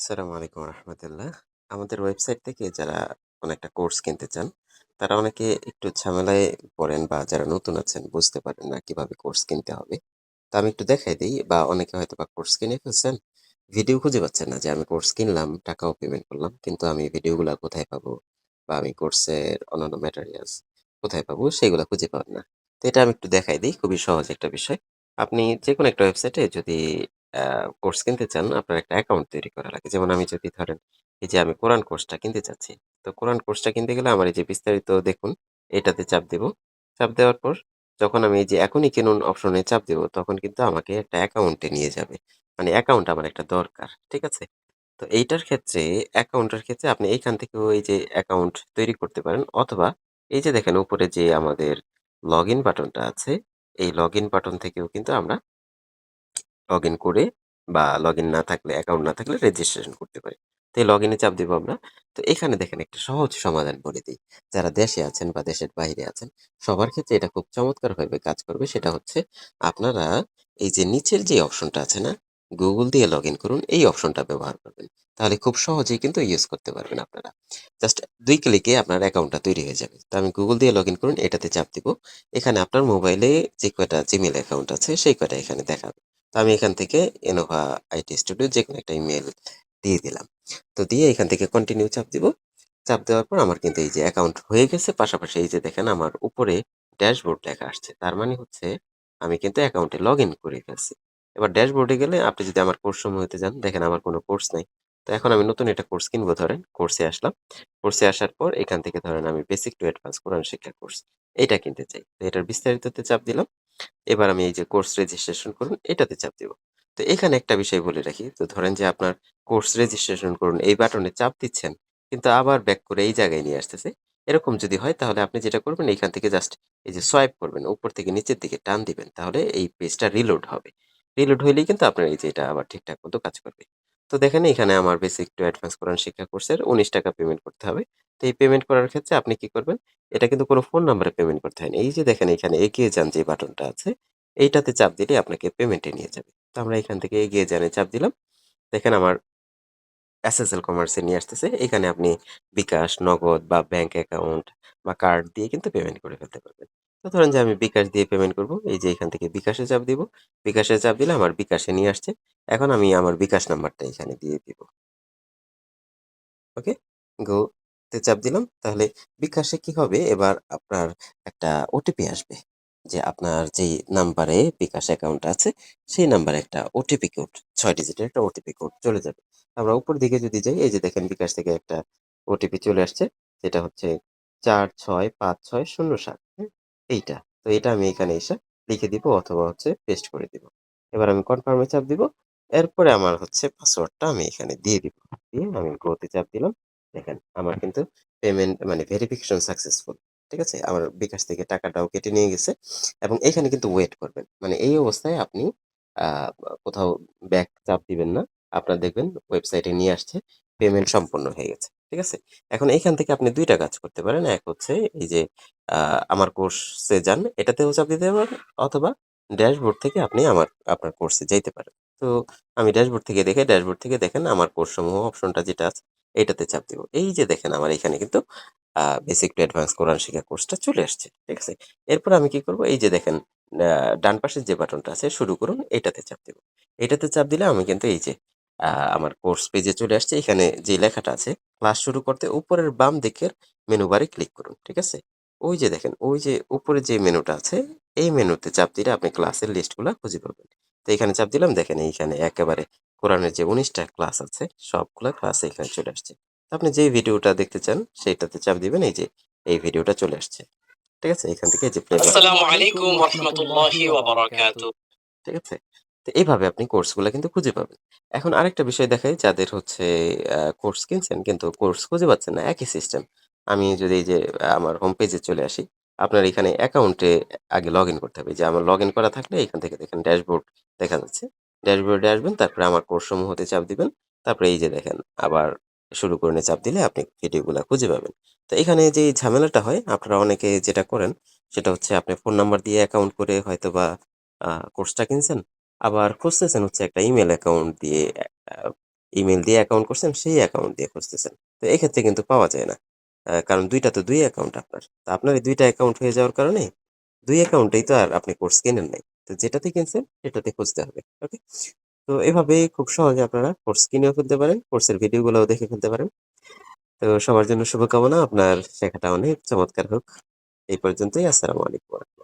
আসসালামু আলাইকুম রহমতুল্লাহ। আমাদের ওয়েবসাইট থেকে যারা কোনো একটা কোর্স কিনতে চান, তারা অনেকে একটু ঝামেলায় পড়েন বা যারা নতুন আছেন বুঝতে পারেন না কিভাবে কোর্স কিনতে হবে। তো আমি একটু দেখাই দিই বা অনেকে হয়তোবা কোর্স কিনে ফেলছেন, ভিডিও খুঁজে পাচ্ছেন না যে আমি কোর্স কিনলাম, টাকাও পেমেন্ট করলাম। কিন্তু আমি ভিডিওগুলা কোথায় পাবো বা আমি কোর্সের অন্যান্য ম্যাটেরিয়ালস কোথায় পাবো সেগুলা খুঁজে পাবেন না। তো এটা আমি একটু দেখাই দিই, খুবই সহজ একটা বিষয়। আপনি যেকোনো একটা ওয়েবসাইটে যদি কোর্স কিনতে চান, আপনার একটা অ্যাকাউন্ট তৈরি করা লাগে। যেমন আমি যদি ধরেন এই যে আমি কোরআন কোর্সটা কিনতে চাচ্ছি। তো কোরআন কোর্সটা কিনতে গেলে আমার এই যে বিস্তারিত দেখুন, এটাতে চাপ দেব। চাপ দেওয়ার পর যখন আমি এই যে এখনই কিনুন অপশনে চাপ দেব, তখন কিন্তু আমাকে একটা অ্যাকাউন্টে নিয়ে যাবে। মানে অ্যাকাউন্ট আমার একটা দরকার। ঠিক আছে? তো এইটার ক্ষেত্রে অ্যাকাউন্টের ক্ষেত্রে আপনি এইখান থেকেও এই যে অ্যাকাউন্ট তৈরি করতে পারেন, অথবা এই যে দেখেন উপরে যে আমাদের লগইন বাটনটা আছে, এই লগইন বাটন থেকেও কিন্তু আমরা লগইন করে বা লগইন না থাকলে অ্যাকাউন্ট না থাকলে রেজিস্ট্রেশন করতে পারি। তো এই লগইনে চাপ দিব আমরা। তো এখানে দেখেন একটা সহজ সমাধান বলে দিই। যারা দেশে আছেন বা দেশের বাইরে আছেন, সবার ক্ষেত্রে এটা খুব চমৎকারভাবে কাজ করবে। সেটা হচ্ছে আপনারা এই যে নিচের যে অপশনটা আছে না? গুগল দিয়ে লগইন করুন, এই অপশনটা ব্যবহার করবেন। তাহলে খুব সহজেই কিন্তু ইউজ করতে পারবেন আপনারা। জাস্ট ২ ক্লিকে আপনার অ্যাকাউন্টটা তৈরি হয়ে যাবে। তো আমি গুগল দিয়ে লগইন করুন এটাতে চাপ দিব। এখানে আপনার মোবাইলে যে কয়টা জিমেইল অ্যাকাউন্ট আছে সেই কয়টা এখানে দেখাবে। তো আমি এখান থেকে Innova IT Studio যেকোনো একটা ইমেইল দিয়ে দিলাম। তো দিয়ে এখান থেকে কন্টিনিউ চাপ দিব। চাপ দেওয়ার পর আমার কিন্তু এই যে অ্যাকাউন্ট হয়ে গেছে। পাশাপাশি এই যে দেখেন আমার উপরে ড্যাশবোর্ড লেখা আসছে। তার মানে হচ্ছে আমি কিন্তু অ্যাকাউন্টে লগইন করে ফেলছি। এবার ড্যাশবোর্ডে গেলে আপনি যদি আমার কোর্স সমূহতে যান, দেখেন আমার কোনো কোর্স নাই। তো এখন আমি নতুন একটা কোর্স কিনবো ধরেন, কোর্সে আসলাম। কোর্সে আসার পর এখান থেকে ধরেন আমি বেসিক টু অ্যাডভান্স কোরআন শিক্ষা কোর্স এইটা কিনতে চাই। তো এটার বিস্তারিততে চাপ দিলাম। এবার আমি এই যে কোর্স রেজিস্ট্রেশন করুন এটাতে চাপ দিব। তো এখানে একটা বিষয় বলে রাখি। তো ধরেন যে আপনার কোর্স রেজিস্ট্রেশন করুন এই বাটনে চাপ দিচ্ছেন, কিন্তু আবার ব্যাক করে এই জায়গায় নিয়ে আসতেছে। এরকম যদি হয় তাহলে আপনি যেটা করবেন এইখান থেকে জাস্ট এই যে সোয়াইপ করবেন, উপর থেকে নিচের দিকে টান দিবেন। তাহলে এই পেজটা রিলোড হবে। রিলোড হইলেই কিন্তু আপনার এই যে এটা আবার ঠিকঠাক মতো কাজ করবে। তো দেখেন এখানে আমার বেসিক টু অ্যাডভান্স কোরআন শিক্ষা কোর্সের ৳১৯ পেমেন্ট করতে হবে। তো এই পেমেন্ট করার ক্ষেত্রে আপনি কি করবেন? এটা কিন্তু কোনো ফোন নাম্বারে পেমেন্ট করতে হয় না। এই যে দেখেন এখানে এগিয়ে যান যে বাটনটা আছে, এইটাতে চাপ দিলেই আপনাকে পেমেন্টে নিয়ে যাবে। তো আমরা এখান থেকে এগিয়ে যান এ চাপ দিলাম। দেখেন আমার এসএসএল কমার্স এ নিয়ে আসতেছে। এখানে আপনি বিকাশ, নগদ বা ব্যাংক অ্যাকাউন্ট বা কার্ড দিয়ে কিন্তু পেমেন্ট করে ফেলতে পারবেন। তো ধরেন যে আমি বিকাশ দিয়ে পেমেন্ট করব। এই যে এখান থেকে বিকাশে চাপ দিব। বিকাশে চাপ দিলে আমার বিকাশে নিয়ে আসছে। এখন আমি আমার বিকাশ নাম্বারটা এখানে দিয়ে দিব। ওকে? গো তে চাপ দিলাম। তাহলে বিকাশে কি হবে? এবার আপনার একটা ওটিপি আসবে। যে আপনার যেই নাম্বারে বিকাশ অ্যাকাউন্ট আছে, সেই নাম্বারে একটা ওটিপি কোড ৬ ডিজিটের একটা ওটিপি কোড চলে যাবে। আমরা উপর দিকে যদি যাই, এই যে দেখেন বিকাশ থেকে একটা ওটিপি চলে আসছে। যেটা হচ্ছে ৪৬৫৬০৭, হ্যাঁ? এইটা। তো এটা আমি এখানে এসে লিখে দিব অথবা হচ্ছে পেস্ট করে দিব। এবার আমি কনফার্ম এ চাপ দিব। এরপরে আমার হচ্ছে পাসওয়ার্ডটা আমি এখানে দিয়ে দিব। দিয়ে আমি গো তে চাপ দিলাম। দেখেন আমার কিন্তু পেমেন্ট মানে ভেরিফিকেশন সাকসেসফুল। ঠিক আছে? আমার বিকাশ থেকে টাকাটাও কেটে নিয়ে গেছে এবং এখানে কিন্তু ওয়েট করবেন। মানে এই অবস্থায় আপনি আ কোথাও ব্যাক চাপ দিবেন না। আপনার দেখবেন ওয়েবসাইটে নিয়ে আসছে, পেমেন্ট সম্পন্ন হয়ে গেছে। ঠিক আছে? এখন এইখান থেকে আপনি ২ টা কাজ করতে পারেন। এক হচ্ছে এই যে আ আমার কোর্সে যান, এটাতেও চাপ দিতে পারেন, অথবা ড্যাশবোর্ড থেকে আপনি আপনার কোর্সে যাইতে পারেন। তো আমি ড্যাশবোর্ড থেকে দেখেন আমার কোর্স সমূহ অপশনটা যেটা আছে এইটাতে চাপ দিব। এই যে দেখেন আমার এখানে কিন্তু বেসিক টু অ্যাডভান্স কোরআন শিক্ষা কোর্সটা চলে আসছে। ঠিক আছে? এরপর আমি কি করব? এই যে দেখেন আ ডান পাশের যে বাটনটা আছে শুরু করুন এটাতে চাপ দিব। এটাতে চাপ দিলে আমি কিন্তু এই যে আ আমার কোর্স পেজে চলে আসছে। এখানে যে লেখাটা আছে ক্লাস শুরু করতে উপরের বাম দিকের মেনু বারে ক্লিক করুন। ঠিক আছে? ওই যে দেখেন ওই যে উপরে যে মেনুটা আছে এই মেনুতে চাপ দিলে আপনি ক্লাসের লিস্টগুলা খুঁজে পাবেন। তো এখানে চাপ দিলাম, দেখেন এইখানে একেবারে কোরআনের যে ১৯ টা ক্লাস আছে সবগুলা ক্লাস এখানে চলে আসছে। তো আপনি যেই ভিডিওটা দেখতে চান সেইটাতে চাপ দিবেন, এই যে এই ভিডিওটা চলে আসছে। ঠিক আছে? এখান থেকে এই যে প্লে বাটন। আসসালামু আলাইকুম ওয়া রাহমাতুল্লাহি ওয়া বারাকাতুহু। ঠিক আছে? তো এইভাবে আপনি কোর্সগুলা কিন্তু খুঁজে পাবেন। এখন আরেকটা বিষয় দেখাই, যাদের হচ্ছে কোর্স কিনছেন কিন্তু কোর্স খুঁজে পাচ্ছেন না, একই সিস্টেম। আমি যদি এই যে আমার হোম পেজে চলে আসি, আপনার এখানে অ্যাকাউন্টে আগে লগইন করতে হবে। যে আমার লগইন করা থাকলে এখান থেকে দেখেন ড্যাশবোর্ড দেখা যাচ্ছে। ড্যাশবোর্ডে আসবেন, তারপরে আমার কোর্স সমূহতে চাপ দিবেন। তারপরে এই যে দেখেন আবার শুরু করনে চাপ দিলে আপনি ভিডিওগুলা খুঁজে পাবেন। তো এখানে যেই ঝামেলাটা হয়, আপনারা অনেকে যেটা করেন সেটা হচ্ছে আপনি ফোন নাম্বার দিয়ে অ্যাকাউন্ট করে হয়তোবা কোর্সটা কিনছেন। আবার খুঁজতেছেন হচ্ছে একটা ইমেইল অ্যাকাউন্ট দিয়ে ইমেইল দিয়ে অ্যাকাউন্ট করছেন সেই অ্যাকাউন্ট দিয়ে খুঁজতেছেন। তো এক্ষেত্রে কিন্তু পাওয়া যায় না। কারণ ২ টা তো ২ অ্যাকাউন্ট আপনার। তো আপনার এই ২ টা অ্যাকাউন্ট হয়ে যাওয়ার কারণে ২ অ্যাকাউন্টেই তো আর আপনি কোর্স কেনেন নাই। তো যেটাতে কিনছেন সেটাতে খুঁজতে হবে। ওকে? তো এভাবেই খুব সহজে আপনারা কোর্স কিনেও ফেলতে পারেন। কোর্সের ভিডিওগুলোও দেখে ফেলতে পারেন। তো সবার জন্য শুভকামনা। আপনার শেখাটা অনেক চমৎকার হোক। এই পর্যন্তই। আসসালামু আলাইকুম।